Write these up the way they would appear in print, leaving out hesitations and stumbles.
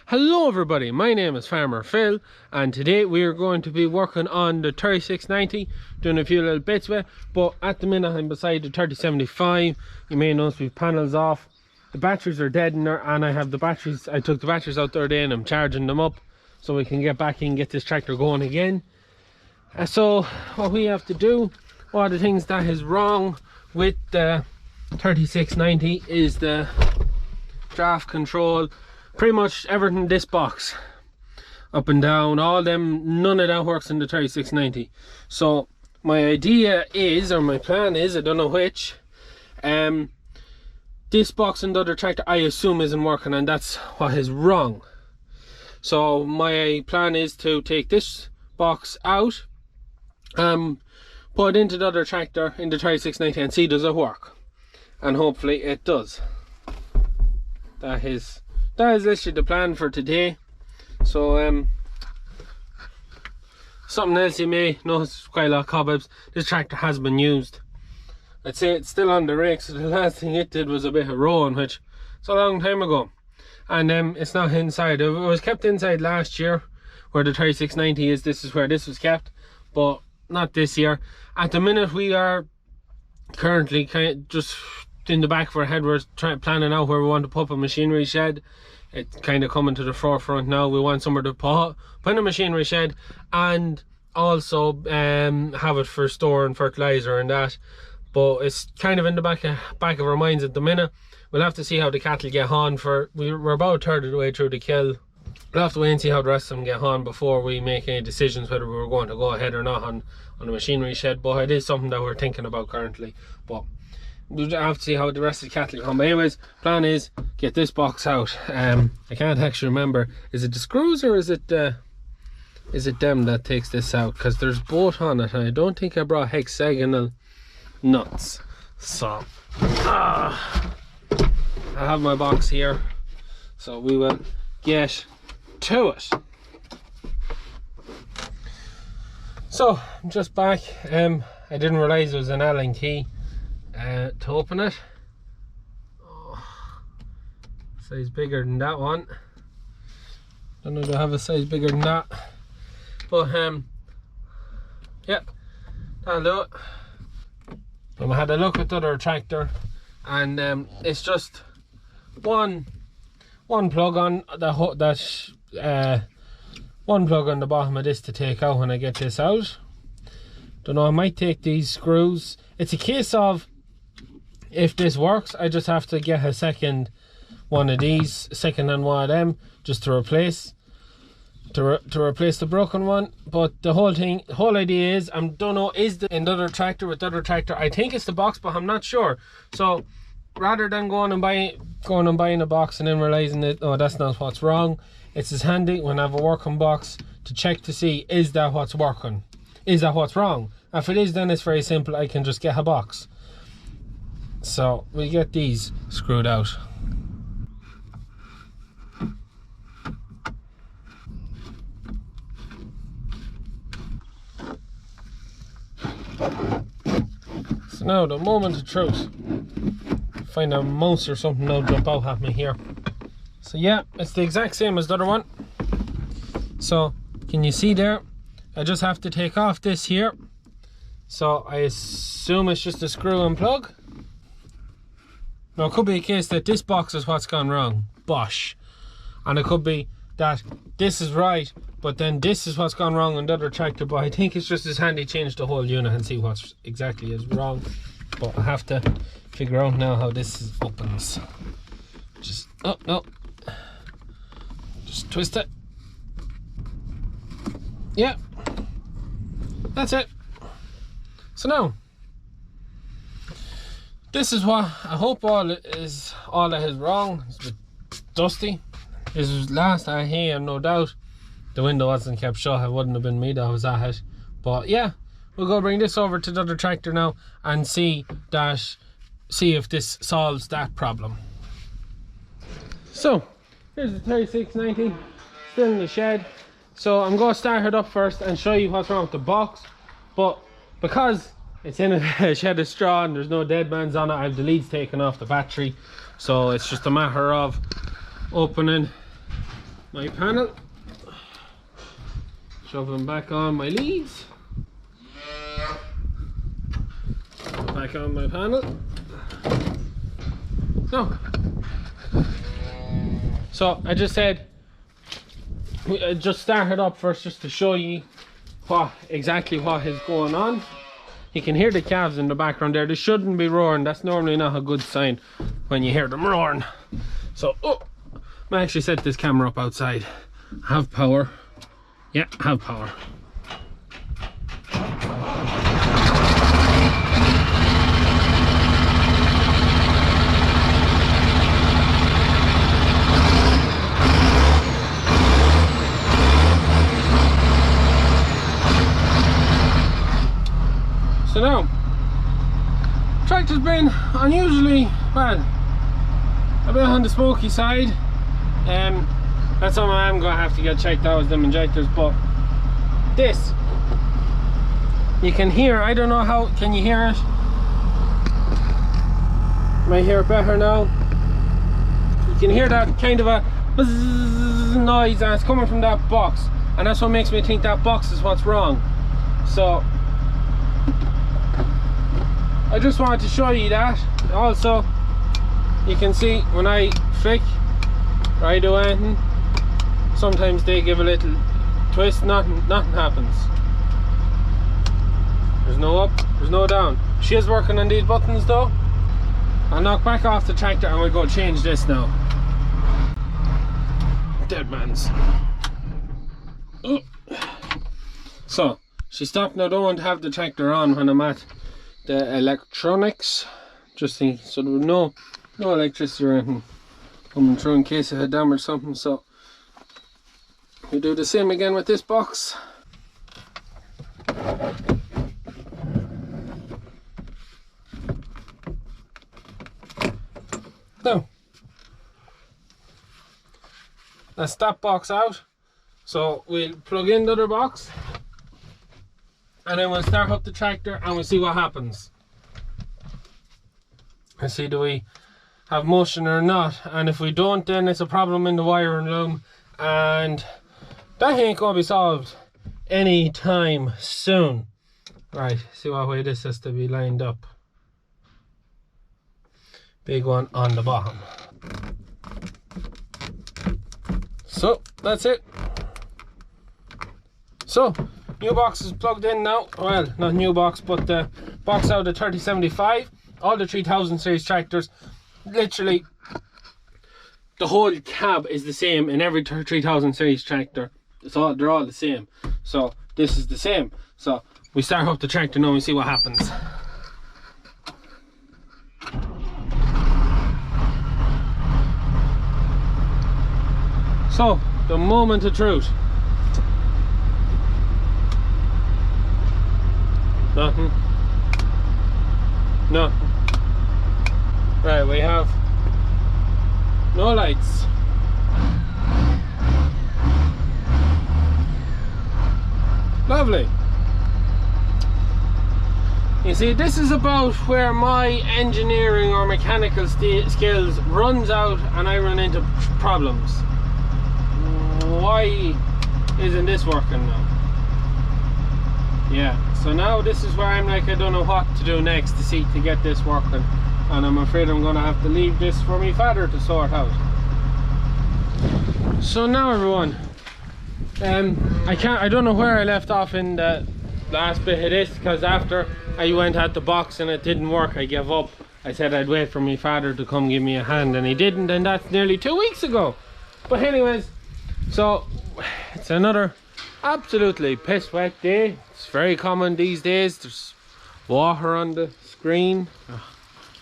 Hello everybody, my name is Farmer Phil and today we are going to be working on the 3690, doing a few little bits with it, but at the minute I'm beside the 3075. You may notice we've panels off, the batteries are dead in there, and I took the batteries out the other day and I'm charging them up so we can get back in and get this tractor going again. So what we have to do, one of the things that is wrong with the 3690 is the draft control. Pretty much everything in this box, up and down, all them, none of that works in the 3690. So my idea is, or my plan is, I don't know which, this box and the other tractor I assume isn't working, and that's what is wrong. So my plan is to take this box out, put it into the other tractor in the 3690 and see does it work, and hopefully it does. That is literally the plan for today. So something else you may notice, quite a lot of cobwebs. This tractor has been used. I'd say it's still on the rake, so the last thing it did was a bit of rowing, which it's a long time ago, and it's not inside. It was kept inside last year where the 3690 is. This is where this was kept, but not this year. At the minute we are currently kind of just in the back of our head, we're planning out where we want to put a machinery shed. It's kind of coming to the forefront now. We want somewhere to put in a machinery shed, and also have it for store and fertilizer and that. But it's kind of in the back of our minds at the minute. We'll have to see how the cattle get on. We're about a third of the way through the kill. We'll have to wait and see how the rest of them get on before we make any decisions whether we're going to go ahead or not on a machinery shed. But it is something that we're thinking about currently. But we'll have to see how the rest of the cattle come. But anyways, plan is get this box out. I can't actually remember, is it the screws or is it them that takes this out, because there's both on it, and I don't think I brought hexagonal nuts. So I have my box here, so we will get to it. So I'm just back. I didn't realize there was an Allen key to open it. Size bigger than that one. Don't know if I have a size bigger than that, but yep, that'll do it. I had a look at the other tractor, and it's just one plug on one plug on the bottom of this to take out when I get this out. Don't know, I might take these screws. It's a case of, if this works, I just have to get a second one of these, and one of them, just to replace the broken one. But the whole idea is, I don't know, is in the other tractor with the other tractor, I think it's the box, but I'm not sure. So rather than going and buying a box and then realizing that, oh, that's not what's wrong, it's as handy when I have a working box to check to see, is that what's working, is that what's wrong. If it is, then it's very simple, I can just get a box. So we get these screwed out. So now the moment of truth. Find a mouse or something now jump out at me here. So yeah, it's the exact same as the other one. So can you see there? I just have to take off this here. So I assume it's just a screw and plug. Now it could be a case that this box is what's gone wrong, bosh, and it could be that this is right, but then this is what's gone wrong on the other tractor. But I think it's just as handy to change the whole unit and see what exactly is wrong. But I have to figure out now how this opens. Just, oh no, just twist it. Yeah, that's it. So now, this is what I hope all that is wrong. It's a bit dusty. This was last I hear, no doubt. The window wasn't kept shut. It wouldn't have been me that was at it. But yeah, we'll go bring this over to the other tractor now and see if this solves that problem. So here's the 3690 still in the shed. So I'm going to start it up first and show you what's wrong with the box. But because it's in a shed of straw and there's no dead bands on it, I have the leads taken off the battery. So it's just a matter of opening my panel, shove them back on my leads, back on my panel. No. So I just said, I just started up first just to show you exactly what is going on. You can hear the calves in the background there. They shouldn't be roaring. That's normally not a good sign when you hear them roaring. So, I actually set this camera up outside. Have power. Yeah, have power. So now, tractor's been unusually, well, a bit on the smoky side. That's something I'm going to have to get checked out with them injectors. But this, you can hear, I don't know how, can you hear it? Might hear it better now. You can hear that kind of a buzz noise, and it's coming from that box, and that's what makes me think that box is what's wrong. So I just wanted to show you that. Also, you can see when I flick or I do anything, sometimes they give a little twist, nothing happens. There's no up, there's no down. She is working on these buttons though. I'll knock back off the tractor and we'll go change this now. Dead man's. Oh. So, she stopped now. Don't want to have the tractor on when I'm at the electronics, just think, so there was no electricity or anything coming through in case it had damaged something. So we do the same again with this box. Now that's that box out, so we'll plug in the other box and then we'll start up the tractor and we'll see what happens. And see, do we have motion or not? And if we don't, then it's a problem in the wiring loom, and that ain't gonna be solved anytime soon. Right, see what way this has to be lined up. Big one on the bottom. So that's it. So new box is plugged in now. Well, not new box, but the box out of 3075. All the 3000 series tractors, literally the whole cab is the same in every 3000 series tractor. They're all the same. So this is the same. So we start up the tractor now and see what happens. So the moment of truth. Nothing. Nothing. Right, we have no lights. Lovely. You see, this is about where my engineering or mechanical skills runs out and I run into problems. Why isn't this working now? Yeah, so now this is where I'm like, I don't know what to do next to get this working, and I'm afraid I'm gonna have to leave this for my father to sort out. So now everyone, I don't know where I left off in the last bit of this, because after I went at the box and it didn't work, I gave up. I said I'd wait for my father to come give me a hand, and he didn't, and that's nearly 2 weeks ago. But anyways, so it's another absolutely piss wet day. It's very common these days. There's water on the screen.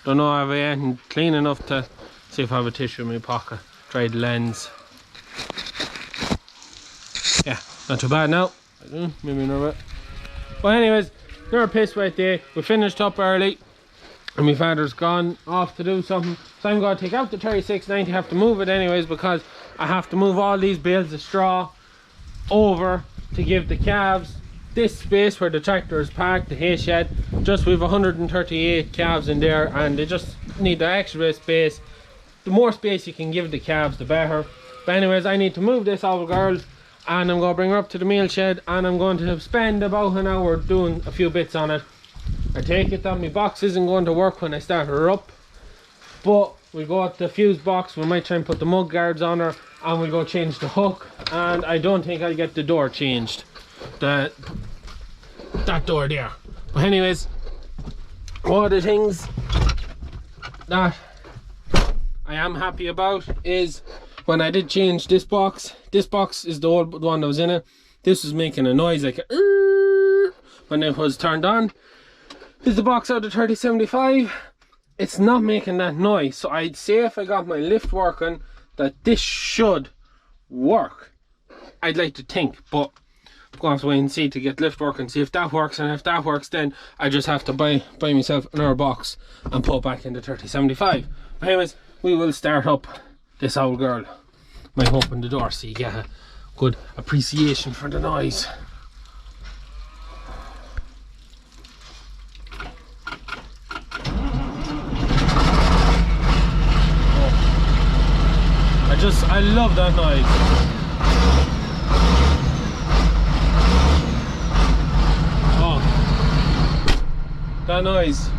Don't know if I have anything clean enough to see if I have a tissue in my pocket. Tried the lens. Yeah, not too bad now. Maybe another bit. But anyways, another piss wet day. We finished up early and my father's gone off to do something, so I'm going to take out the 3690. have to move it anyways, because I have to move all these bales of straw over to give the calves this space where the tractor is parked, the hay shed. Just we've 138 calves in there and they just need the extra space. The more space you can give the calves, the better. But anyways, I need to move this old girl, and I'm going to bring her up to the meal shed, and I'm going to spend about an hour doing a few bits on it. I take it that my box isn't going to work when I start her up, but we'll go at the fuse box. We might try and put the mud guards on her, and we'll go change the hook. And I don't think I'll get the door changed, that door there. But anyways, one of the things that I am happy about is when I did change this box is the old one that was in it. This was making a noise like a when it was turned on. This is the box out of 3075. It's not making that noise, so I'd say if I got my lift working that this should work. I'd like to think, but I'm going to have to wait and see to get lift working, see if that works, and if that works then I just have to buy myself another box and put it back into 3075. But anyways, we will start up this old girl. Might open the door so you get a good appreciation for the noise. I love that noise. Oh, that noise.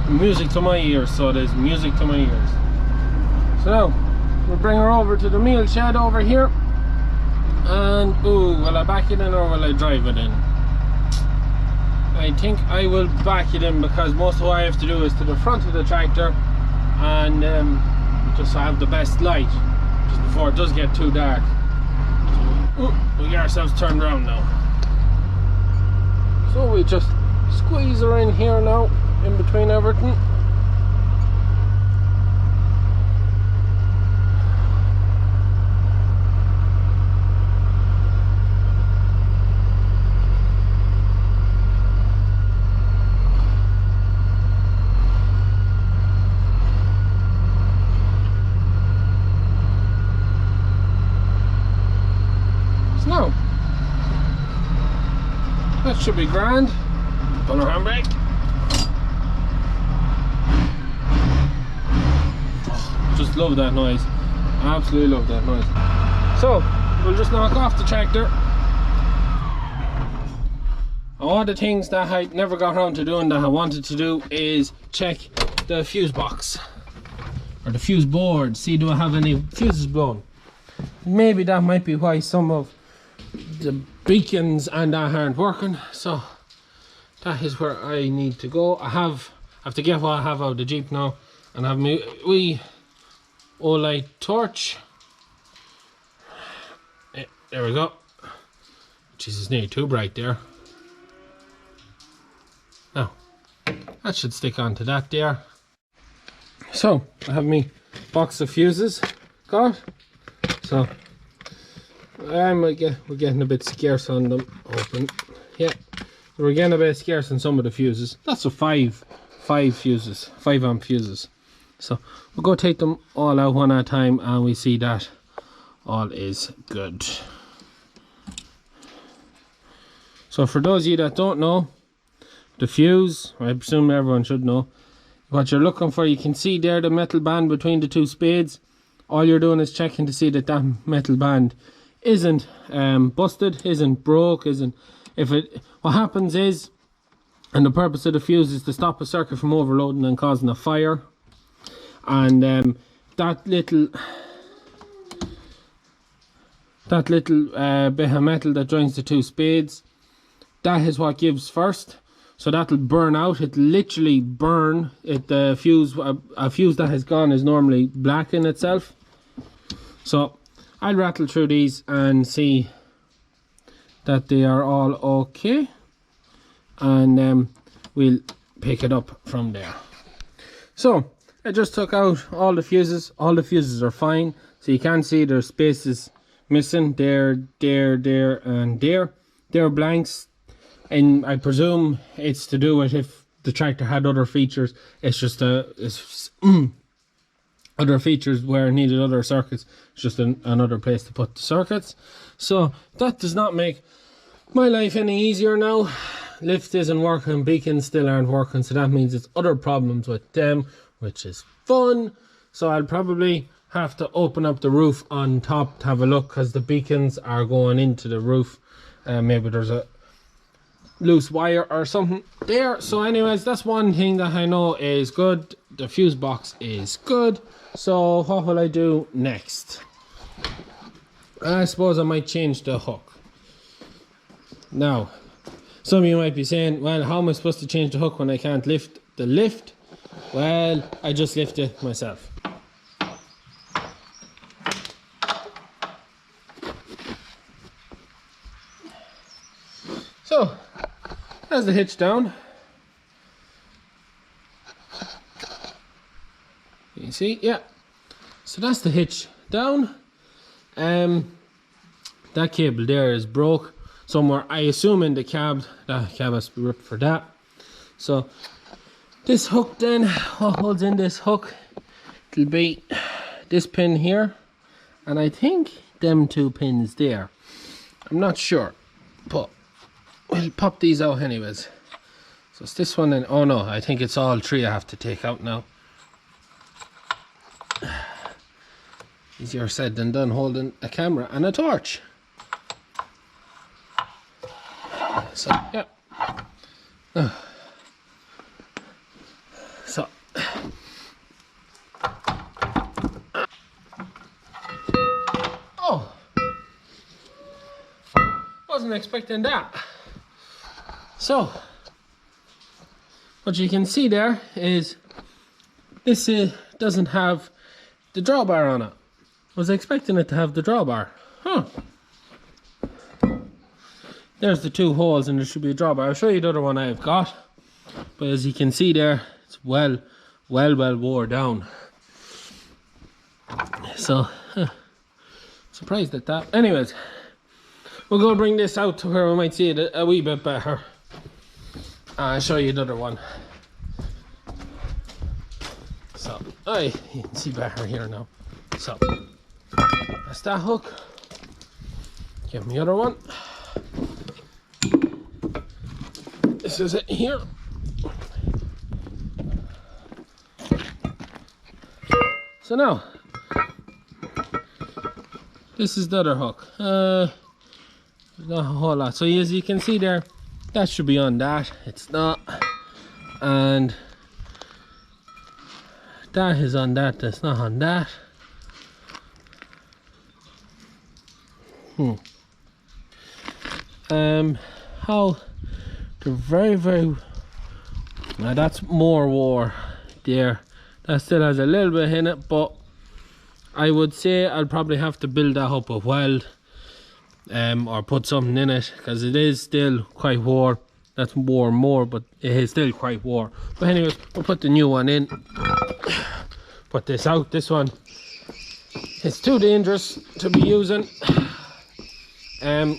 Music to my ears, so it is music to my ears. So now we'll bring her over to the meal shed over here, and will I back it in or will I drive it in? I think I will back it in, because most of what I have to do is to the front of the tractor, and just so I have the best light just before it does get too dark. So we get ourselves turned around now. So we just squeeze her in here now, in between everything. So that should be grand. On our handbrake. Just love that noise. Absolutely love that noise. So we'll just knock off the tractor. One of the things that I never got around to doing that I wanted to do is check the fuse box or the fuse board, see do I have any fuses blown. Maybe that might be why some of the beacons and that aren't working. So that is where I need to go. I have to get what I have out of the Jeep now, and have my wee light torch. There we go. Jesus, nearly too bright there. Now that should stick onto that there. So I have me box of fuses got. So we're getting a bit scarce on them. Open. Yeah, we're getting a bit scarce on some of the fuses. That's a 5 fuses, 5 amp fuses. So we'll go take them all out one at a time, and we see that all is good. So for those of you that don't know, the fuse, I presume everyone should know what you're looking for. You can see there the metal band between the two spades. All you're doing is checking to see that that metal band isn't busted, isn't broke, isn't. What happens is, and the purpose of the fuse is to stop a circuit from overloading and causing a fire. And that little bit of metal that joins the two spades, that is what gives first. So that'll burn out. It'll literally burn it. The fuse, a fuse that has gone is normally black in itself. So I'll rattle through these and see that they are all okay, and we'll pick it up from there. So I just took out all the fuses. All the fuses are fine. So you can see there's spaces missing there, and there. They're blanks, and I presume it's to do with if the tractor had other features. It's just other features where it needed other circuits. It's just another place to put the circuits. So that does not make my life any easier now. Lift isn't working, beacons still aren't working, so that means it's other problems with them, which is fun. So I'll probably have to open up the roof on top to have a look, because the beacons are going into the roof. Maybe there's a loose wire or something there. So anyways, that's one thing that I know is good. The fuse box is good. So what will I do next? I suppose I might change the hook. Now, some of you might be saying, well, how am I supposed to change the hook when I can't lift the lift? Well, I just lift it myself. So, there's the hitch down. You see, yeah. So that's the hitch down. That cable there is broke somewhere, I assume in the cab. That cab has to be ripped for that. So this hook then, what holds in this hook, it'll be this pin here, and I think them two pins there. I'm not sure, but we'll pop these out anyways. So it's this one and, oh no, I think it's all three I have to take out now. Easier said than done holding a camera and a torch. So, yeah. So. Oh. Wasn't expecting that. So. What you can see there is this doesn't have the drawbar on it. I was expecting it to have the drawbar. Huh. There's the two holes and there should be a drawbar. I'll show you the other one I've got. But as you can see there, it's well wore down. So, surprised at that. Anyways, we'll go bring this out to where we might see it a wee bit better. I'll show you the other one. So, you can see better here now. So, that's that hook. Give me the other one. This is it here. So now, this is the other hook. Not a whole lot. So as you can see there, that should be on that. It's not. And that is on that. That's not on that. How they're very now that's more war there. That still has a little bit in it, but I would say I'll probably have to build that up with weld, or put something in it, because it is still quite wore. That's worn more, but it is still quite wore. But anyways, we'll put the new one in. Put this out. This one, it's too dangerous to be using.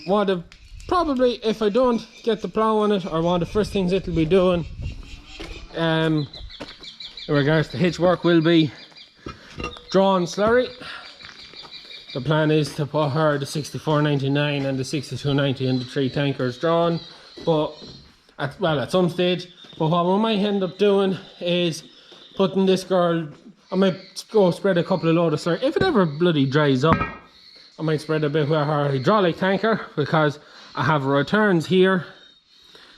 One of probably, if I don't get the plow on it, or one of the first things it'll be doing in regards to hitch work will be drawing slurry. The plan is to put her the 6499 and the 6290 in the 3 tankers drawn, but at some stage. But what we might end up doing is putting this girl, I might go spread a couple of load of slurry. If it ever bloody dries up, I might spread a bit with her hydraulic tanker, because I have returns here,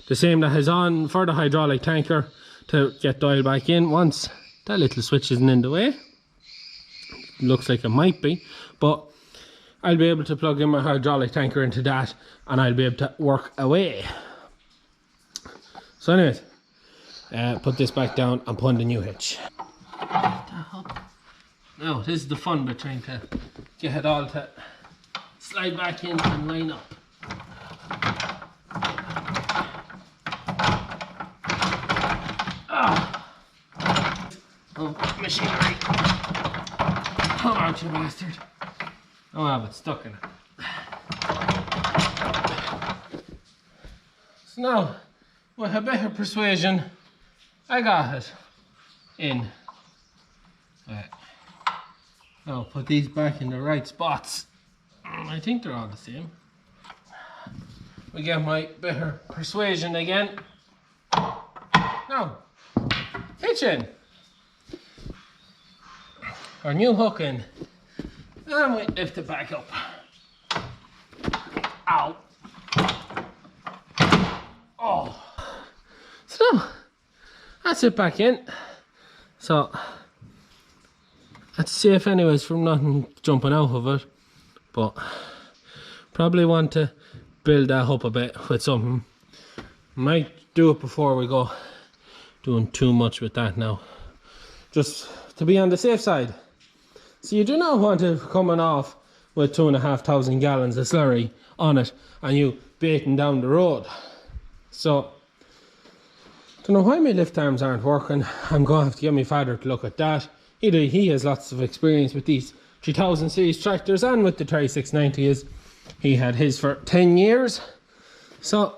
the same that is on for the hydraulic tanker, to get dialed back in once that little switch isn't in the way. Looks like it might be, but I'll be able to plug in my hydraulic tanker into that, and I'll be able to work away. So anyways, put this back down and put in the new hitch. Now this is the fun bit, trying to get it all to slide back in and line up. Oh, machinery. Come out, you bastard. Oh, I have it stuck in it. So now, with a bit of persuasion, I got it in. Right. Now put these back in the right spots. I think they're all the same. We get my bit of persuasion again. Now, hitch in. Our new hook in. and we lift it back up. Ow. Oh. So that's it back in. So that's safe anyways from nothing jumping out of it, but probably want to build that up a bit with something. Might do it before we go doing too much with that now, just to be on the safe side. So you do not want it coming off with 2,500 gallons of slurry on it and you baiting down the road. So don't know why my lift arms aren't working. I'm going to have to get my father to look at that. He has lots of experience with these 3000 series tractors and with the 3690s. He had his for 10 years. So,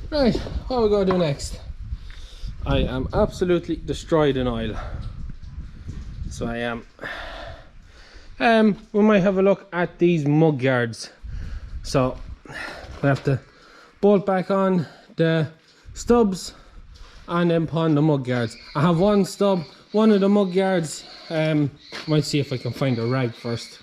right, what are we going to do next? I am absolutely destroyed in oil. So I am. We might have a look at these mug guards. So we have to bolt back on the stubs and then put on the mug guards. I have one stub, one of the mug guards. Might see if I can find a rag first.